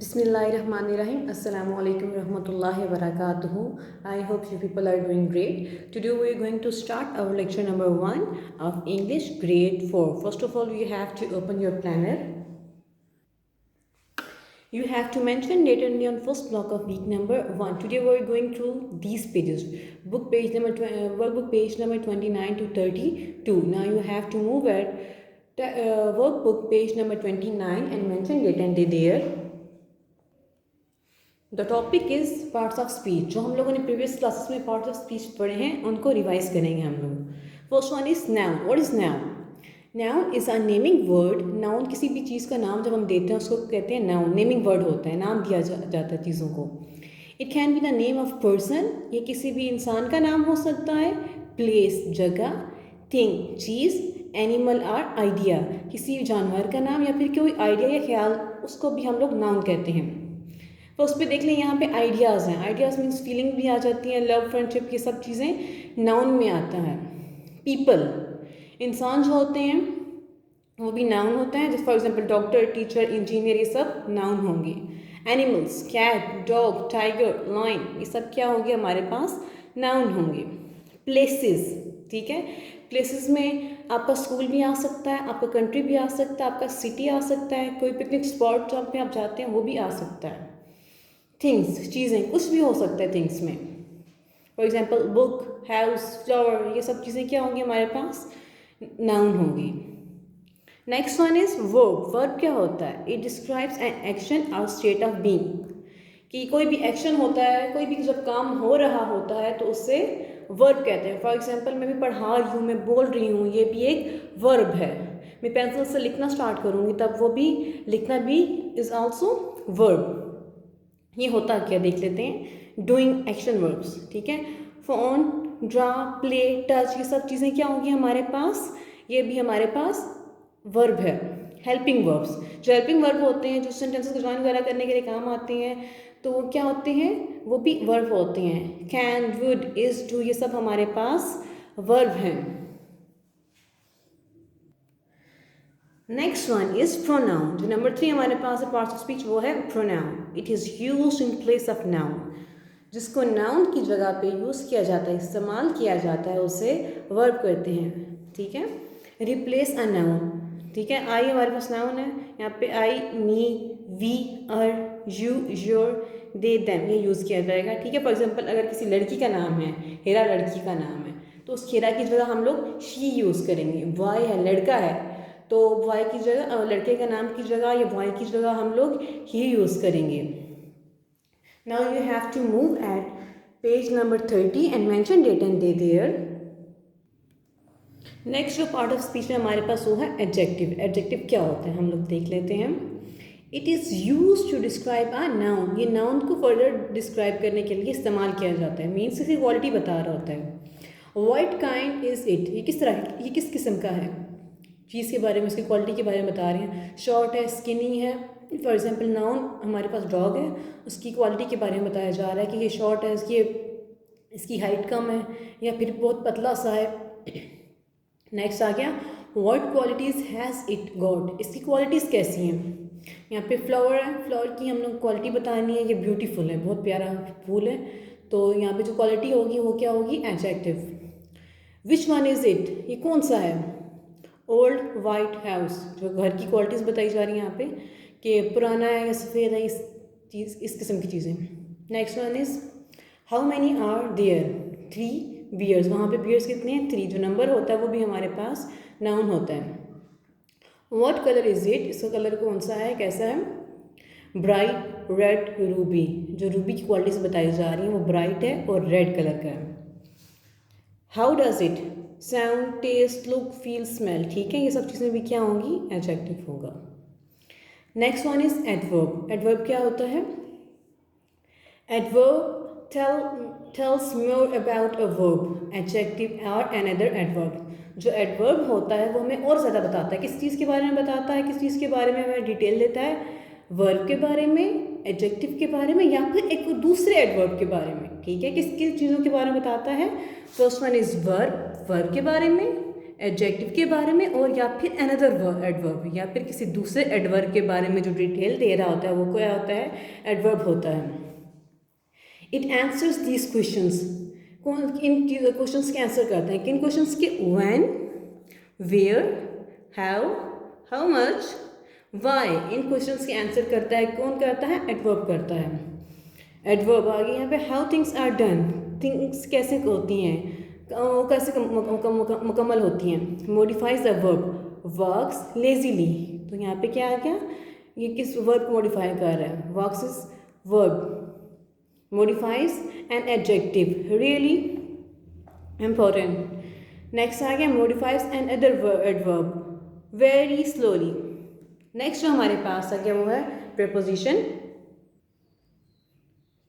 Bismillahirrahmanirrahim. Assalamu alaikum warahmatullahi wabarakatuh. I hope you people are doing great. Today we are going to start our lecture number 1 of English grade 4. First of all, you have to open your planner. You have to mention date only on first block of week number 1. Today we are going through these pages. Workbook page number 29 to 32. Now you have to move at workbook page number 29 and mention date and day there. The topic is parts of speech. जो हम लोगों ने previous classes में parts of speech पढ़े हैं उनको revise करेंगे हम लोग. First one is noun. What is noun? Noun is a naming word. Noun किसी भी चीज़ का नाम जब हम देते हैं उसको कहते हैं नाउन. नेमिंग वर्ड होता है, नाम दिया जाता है चीज़ों को. It can be the name of person. ये किसी भी इंसान का नाम हो सकता है. प्लेस जगह. थिंग चीज़. एनिमल और आइडिया किसी जानवर का नाम या फिर कोई आइडिया या ख्याल, उसको भी हम लोग नाउन कहते हैं. तो उस पर देख लें, यहाँ पे आइडियाज़ हैं. आइडियाज़ मीन्स फीलिंग भी आ जाती हैं, लव फ्रेंडशिप ये सब चीज़ें नाउन में आता है. पीपल इंसान जो होते हैं वो भी नाउन होता है. जैसे for example doctor, teacher, engineer ये सब नाउन होंगे. Animals cat, dog, tiger, lion ये सब क्या होंगे हमारे पास? नाउन होंगे. प्लेसेस, ठीक है, प्लेसेस में आपका स्कूल भी आ सकता है, आपका कंट्री भी आ सकता है, आपका सिटी आ सकता है, कोई पिकनिक स्पॉट जहाँ पे आप जाते हैं वो भी आ सकता है. थिंग्स चीज़ें, कुछ भी हो सकता है थिंग्स में. For example book, house, flower ये सब चीज़ें क्या होंगी हमारे पास? नाउन होंगी. Next one is verb. Verb क्या होता है? इट डिस्क्राइब्स एन एक्शन और स्टेट ऑफ बीइंग. कि कोई भी एक्शन होता है, कोई भी जब काम हो रहा होता है तो उससे वर्ब कहते हैं. फॉर एग्जांपल मैं भी पढ़ा रही हूँ, मैं बोल रही हूँ, ये भी एक वर्ब है. मैं पेंसिल से लिखना स्टार्ट करूँगी तब वो भी लिखना भी इज़ आल्सो वर्ब. ये होता क्या देख लेते हैं. डूइंग एक्शन वर्ब्स, ठीक है. फोन, ड्रा, प्ले, टच ये सब चीज़ें क्या होंगी हमारे पास? ये भी हमारे पास वर्ब है. हेल्पिंग वर्ब्स, जो हेल्पिंग वर्ब होते हैं, जो सेंटेंसेस को ज्वाइन वगैरह करने के लिए काम आते हैं, तो वो क्या होते हैं? वो भी वर्ब होते हैं. कैन, वुड, इज, डू ये सब हमारे पास वर्ब हैं. Next one is pronoun. जो नंबर 3 हमारे पास है पार्ट्स ऑफ स्पीच वो है pronoun. It is used in place of noun. जिसको नाउन की जगह पे यूज़ किया जाता है, इस्तेमाल किया जाता है, उसे वर्ब कहते हैं. ठीक है. रिप्लेस अ नाउन, ठीक है. आई हमारे पास नाउन है. यहाँ पे I, me, we, our, you, your, they, them ये यूज़ किया जाएगा. ठीक है. फॉर एग्जाम्पल अगर किसी लड़की का नाम है, हेरा लड़की का नाम है, तो उस हेरा की जगह हम लोग शी यूज़ करेंगे. वाई है, लड़का है, तो बॉय की जगह, लड़के का नाम की जगह या बॉय की जगह हम लोग ही यूज़ करेंगे. Now you have to move at page number 30 and mention date and day there. Next जो पार्ट ऑफ स्पीच में हमारे पास वो है एडजेक्टिव. एडजेक्टिव क्या होता है हम लोग देख लेते हैं. It is use to describe a noun. ये नाउन को फर्दर डिस्क्राइब करने के लिए इस्तेमाल किया जाता है. मीन्स इसकी क्वालिटी बता रहा होता है. व्हाट काइंड इज़ इट, ये किस तरह, ये किस किस्म का है. चीज़ के बारे में, उसकी क्वालिटी के बारे में बता रहे हैं. शॉर्ट है, स्किनी है. फॉर एग्जांपल नाउन हमारे पास डॉग है, उसकी क्वालिटी के बारे में बताया जा रहा है कि ये शॉर्ट है, इसकी हाइट कम है, या फिर बहुत पतला सा है. नेक्स्ट आ गया what qualities has it got. इसकी क्वालिटीज़ कैसी हैं. यहाँ पे फ्लावर है, फ्लावर की हम लोग क्वालिटी बतानी है. ये ब्यूटीफुल है, बहुत प्यारा फूल है, तो यहाँ पे जो क्वालिटी होगी वो क्या होगी? Adjective. Which one is it, ये कौन सा है. ओल्ड वाइट हाउस, जो घर की क्वालिटीज़ बताई जा रही हैं यहाँ पे कि पुराना है या सफ़ेद है, इस किस्म की चीज़ें. Next one is how many are there. 3 bears. वहाँ पे बियर्स कितने हैं? 3. जो नंबर होता है वो भी हमारे पास नाउन होता है. व्हाट कलर इज़ इट, इसका कलर कौन सा है, कैसा है. Bright, red, Ruby. जो रूबी की क्वालिटीज़ बताई जा रही हैं वो ब्राइट है और रेड कलर का है. How does it, sound, taste, look, feel, smell. ठीक है. ये सब चीज़ें भी क्या होंगी? एडजेक्टिव होगा. Next one is adverb. Adverb क्या होता है? Adverb tells more about a verb, adjective or another adverb. जो एडवर्ब होता है वो हमें और ज़्यादा बताता है. किस चीज़ के बारे में बताता है, किस चीज़ के बारे में हमें डिटेल देता है. वर्ब के बारे में, एडजेक्टिव के बारे में, या फिर एक दूसरे एडवर्ब के बारे में. ठीक है. किस किस चीज़ों के बारे में बताता है. First one is verb, verb के बारे में. एडजेक्टिव के बारे में और या फिर अनदर एडवर्ब या फिर किसी दूसरे एडवर्ब के बारे में जो डिटेल दे रहा होता है वो क्या होता है, एडवर्ब होता है। इट आंसर्स दीज क्वेश्चंस, इन क्वेश्चंस के आंसर करते हैं, किन क्वेश्चंस के, when, where, how much, why, इन क्वेश्चंस के आंसर करता है, कौन करता है, एडवर्ब करता है। एडवर्ब आगे यहाँ पे how things are done, things कैसे होती हैं, कैसे मुकम्मल होती हैं। Modifies the verb, works lazily, तो यहाँ पे क्या आ गया, ये किस वर्ब को मॉडिफाई कर रहा है, works is verb, modifies an adjective, really important. Next आ गया modifies another adverb, very slowly. Next जो हमारे पास आ गया वो है प्रेपोजिशन।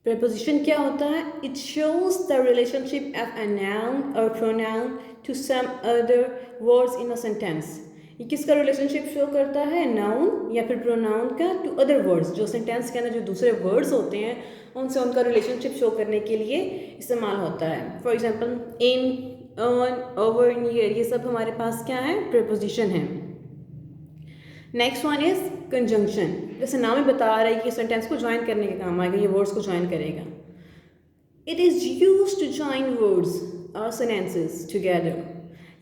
प्रेपोजिशन क्या होता है, it shows the relationship of a noun और pronoun to some other words in a sentence. ये किसका रिलेशनशिप शो करता है, नाउन या फिर प्रोनाउन का टू अदर वर्ड्स, जो सेंटेंस के अंदर जो दूसरे वर्ड्स होते हैं उनसे उनका रिलेशनशिप शो करने के लिए इस्तेमाल होता है। For example in, on, over, near, ये सब हमारे पास क्या है, प्रेपोजिशन है। नेक्स्ट वन इज कंजंक्शन, जैसे नाम ही बता रहा है कि सेंटेंस को ज्वाइन करने के काम आएगा, ये वर्ड्स को ज्वाइन करेगा। It is used to join words और सेंटेंसेस टुगेदर,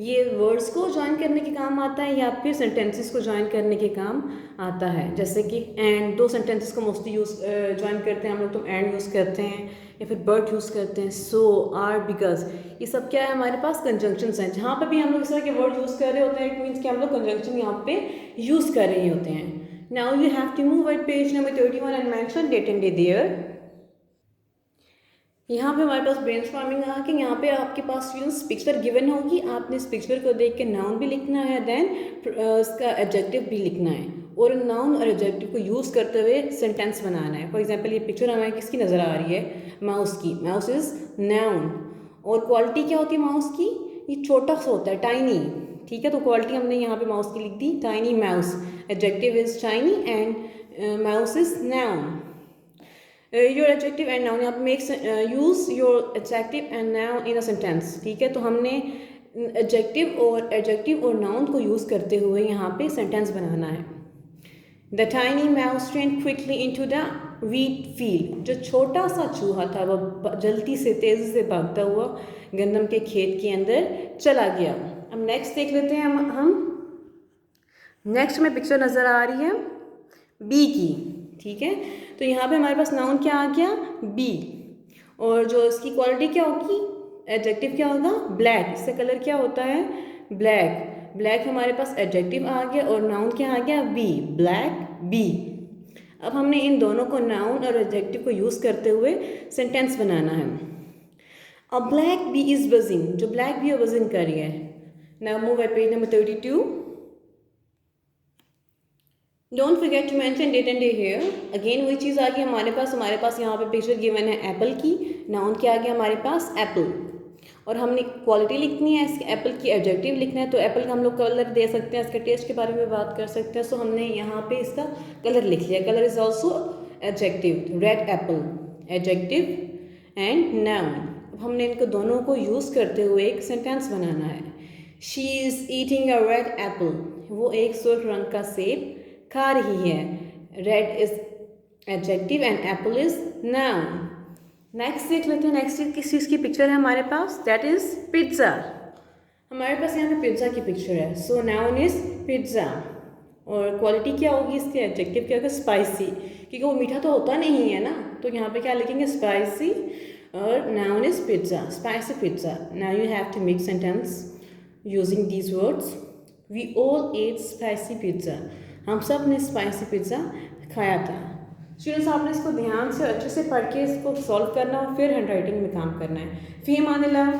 ये वर्ड्स को ज्वाइन करने के काम आता है या फिर सेंटेंसेस को ज्वाइन करने के काम आता है। जैसे कि एंड, दो सेंटेंसेस को मोस्टली ज्वाइन करते हैं हम लोग, तो एंड यूज़ करते हैं या फिर बट यूज़ करते हैं, सो, आर, बिकॉज, ये सब क्या है हमारे पास कंजंक्शंस हैं। जहाँ पे भी हम लोग इस तरह के वर्ड यूज़ कर रहे होते हैं, इट मीन्स कि हम लोग कंजंक्शन यहाँ पे यूज़ कर रहे होते हैं। Now you have to move at page number 31 and mention date and day there. यहाँ पे हमारे पास ब्रेनस्टॉर्मिंग आ कि यहाँ पे आपके पास स्टूडेंट्स पिक्चर गिवन होगी, आपने इस पिक्चर को देख के नाउन भी लिखना है, देन इसका एडजेक्टिव भी लिखना है और नाउन और एडजेक्टिव को यूज़ करते हुए सेंटेंस बनाना है। फॉर एग्जांपल ये पिक्चर हमें किसकी नज़र आ रही है, माउस की, माउस इज़ नाउन। और क्वालिटी क्या होती है माउस की, ये छोटा सा होता है, टाइनी, ठीक है, तो क्वालिटी हमने यहाँ पे माउस की लिख दी, tiny mouse. Adjective is tiny and mouse is noun. Your adjective and noun, यहाँ पे make use your adjective and noun in a sentence, ठीक है, तो हमने एडजेक्टिव और नाउन को यूज़ करते हुए यहाँ पे सेंटेंस बनाना है। The tiny mouse ran quickly into the wheat field, जो छोटा सा चूहा था वह जल्दी से तेज़ी से भागता हुआ गंदम के खेत के अंदर चला गया। अब नेक्स्ट देख लेते हैं हम नेक्स्ट में पिक्चर नज़र आ रही है बी की, ठीक है, तो यहाँ पे हमारे पास नाउन क्या आ गया, बी, और जो इसकी क्वालिटी क्या होगी, एडजेक्टिव क्या होगा, ब्लैक, इसका कलर क्या होता है, ब्लैक। ब्लैक हमारे पास एडजेक्टिव आ गया और नाउन क्या आ गया, बी, ब्लैक बी। अब हमने इन दोनों को नाउन और एडजेक्टिव को यूज़ करते हुए सेंटेंस बनाना है। A black bee is buzzing, जो ब्लैक बी है बजिंग कर रही है। Now move at page number 32। Don't forget to mention date and day here. Again वही चीज़ आ गई हमारे पास यहाँ पे पिक्चर गिवन है एप्पल की, नाउन क्या आ गया हमारे पास, एप्पल, और हमने क्वालिटी लिखनी है, इसके एप्पल की एडजेक्टिव लिखना है, तो एप्पल का हम लोग कलर दे सकते हैं, इसके टेस्ट के बारे में बात कर सकते हैं। सो हमने यहाँ पे इसका कलर लिख लिया, colour is also adjective, red Apple, adjective and noun. अब हमने इनको दोनों को यूज़ करते हुए एक सेंटेंस बनाना है। She is eating a red Apple, वो एक सुर्ख रंग का सेब खा रही है। Red is adjective and Apple is noun. Next देख लेते हैं, नेक्स्ट किस चीज़ की पिक्चर है हमारे पास, दैट इज पिज्ज़ा। हमारे पास यहाँ पे पिज्ज़ा की पिक्चर है, सो नाउन इज पिज्ज़ा, और क्वालिटी क्या होगी इसके, एडजेक्टिव क्या होगा, स्पाइसी, क्योंकि वो मीठा तो होता नहीं है ना, तो यहाँ पे क्या लिखेंगे, स्पाइसी, और noun is pizza, spicy pizza. Now you have to make sentence using these words. We all ate spicy pizza, हम सब ने स्पाइसी पिज्ज़ा खाया था। स्टूडेंट्स आपने इसको ध्यान से अच्छे से पढ़ के इसको सॉल्व करना और फिर हैंड राइटिंग में काम करना है। फ़ी अमान अल्लाह।